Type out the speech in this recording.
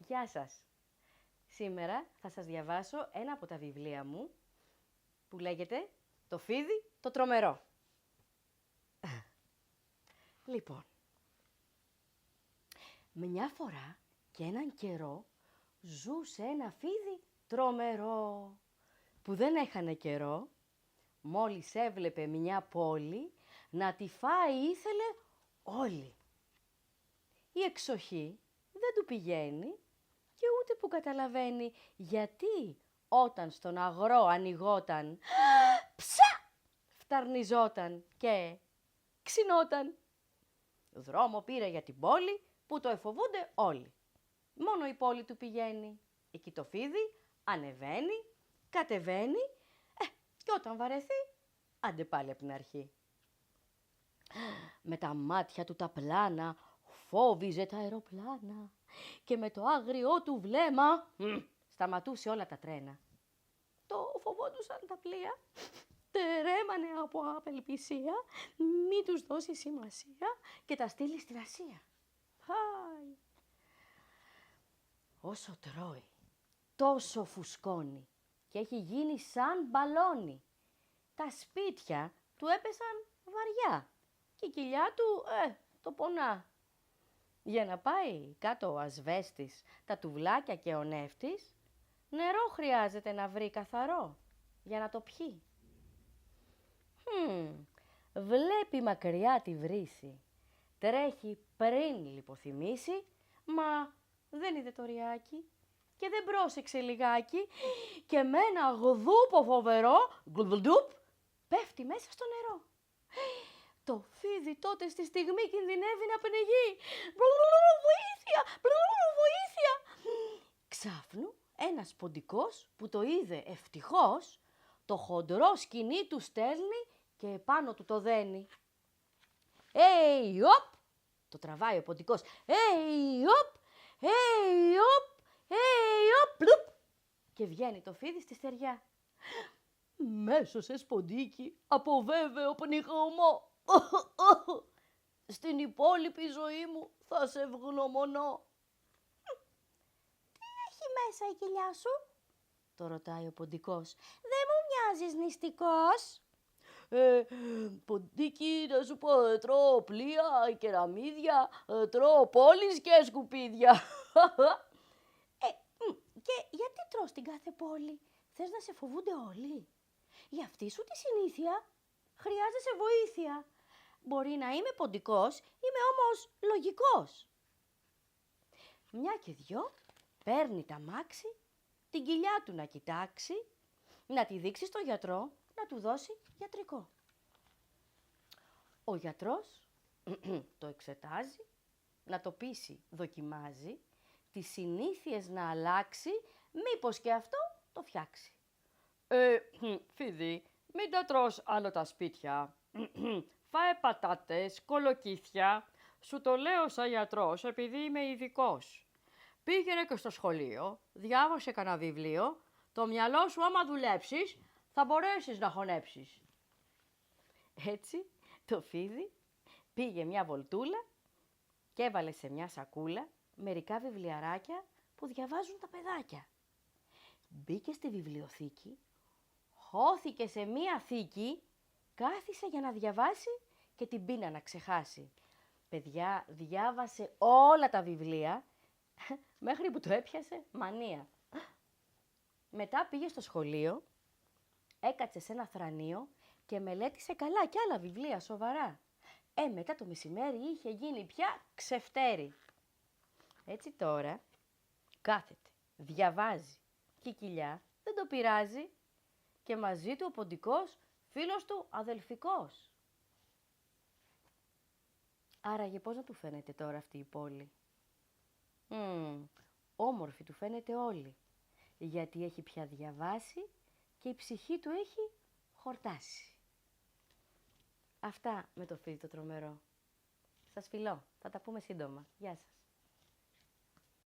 Γεια σας. Σήμερα θα σας διαβάσω ένα από τα βιβλία μου που λέγεται «Το φίδι το τρομερό». Λοιπόν, μια φορά και έναν καιρό ζούσε ένα φίδι τρομερό που δεν έχανε καιρό. Μόλις έβλεπε μια πόλη να τη φάει ήθελε όλη. Η εξοχή δεν του πηγαίνει και ούτε που καταλαβαίνει γιατί όταν στον αγρό ανοιγόταν ψα! Φταρνιζόταν και ξυνόταν. Δρόμο πήρε για την πόλη που το εφοβούνται όλοι. Μόνο η πόλη του πηγαίνει. Εκεί το φίδι ανεβαίνει, κατεβαίνει και όταν βαρεθεί, άντε πάλι από την αρχή. Με τα μάτια του τα πλάνα φόβιζε τα αεροπλάνα και με το άγριό του βλέμμα σταματούσε όλα τα τρένα. Το φοβόντουσαν τα πλοία, τρέμανε από απελπισία, μη τους δώσει σημασία και τα στείλει στην Ασία. Χάι. Όσο τρώει, τόσο φουσκώνει και έχει γίνει σαν μπαλόνι. Τα σπίτια του έπεσαν βαριά και η κοιλιά του, το πονά. Για να πάει κάτω ο ασβέστης, τα τουβλάκια και ο νεύτης, νερό χρειάζεται να βρει καθαρό για να το πιει. Βλέπει μακριά τη βρύση, τρέχει πριν λιποθυμήσει, μα δεν είδε το ριάκι και δεν πρόσεξε λιγάκι και με ένα γδούπο φοβερό, γκλουπ, πέφτει μέσα στο νερό. Το φίδι τότε στη στιγμή κινδυνεύει να πνιγεί. Βοήθεια! Βοήθεια! Ξάφνου ένας ποντικός που το είδε ευτυχώς, το χοντρό σκοινί του στέλνει και επάνω του το δένει. Οπ! Το τραβάει ο ποντικός. Οπ! Οπ! Πλουπ! Και βγαίνει το φίδι στη στεριά. Μέσωσες ποντίκι από βέβαιο πνιγωμό. Στην υπόλοιπη ζωή μου θα σε ευγνωμονώ. Τι έχει μέσα η κοιλιά σου? Το ρωτάει ο ποντικός. Δεν μου μοιάζεις νηστικός. Ποντίκι, να σου πω, τρώω πλοία, κεραμίδια, τρώω πόλεις και σκουπίδια. Και γιατί τρως την κάθε πόλη? Θες να σε φοβούνται όλοι? Για αυτή σου τη συνήθεια χρειάζεσαι βοήθεια. Μπορεί να είμαι ποντικός, είμαι όμως λογικός. Μια και δυο παίρνει τα μάξι, την κοιλιά του να κοιτάξει, να τη δείξει στον γιατρό, να του δώσει γιατρικό. Ο γιατρός το εξετάζει, να το πείσει δοκιμάζει, τις συνήθειες να αλλάξει, μήπως και αυτό το φτιάξει. Φίδι, μην τα τρως άλλο τα σπίτια. Φάε πατάτες, κολοκύθια. Σου το λέω σαν γιατρός επειδή είμαι ειδικός. Πήγαινε και στο σχολείο, διάβασε κανένα βιβλίο. Το μυαλό σου άμα δουλέψεις θα μπορέσεις να χωνέψεις. Έτσι το φίδι πήγε μια βολτούλα και έβαλε σε μια σακούλα μερικά βιβλιαράκια που διαβάζουν τα παιδάκια. Μπήκε στη βιβλιοθήκη, χώθηκε σε μία θήκη, κάθισε για να διαβάσει και την πείνα να ξεχάσει. Παιδιά, διάβασε όλα τα βιβλία, μέχρι που το έπιασε μανία. Μετά πήγε στο σχολείο, έκατσε σε ένα θρανείο και μελέτησε καλά κι άλλα βιβλία, σοβαρά. Μετά το μεσημέρι είχε γίνει πια ξεφτέρι. Έτσι τώρα κάθεται, διαβάζει και η κοιλιά δεν το πειράζει και μαζί του ο ποντικός φίλος του αδελφικός. Άραγε πώς να του φαίνεται τώρα αυτή η πόλη? Όμορφη του φαίνεται όλη, γιατί έχει πια διαβάσει και η ψυχή του έχει χορτάσει. Αυτά με το φίδι το τρομερό. Σας φιλώ, θα τα πούμε σύντομα. Γεια σας.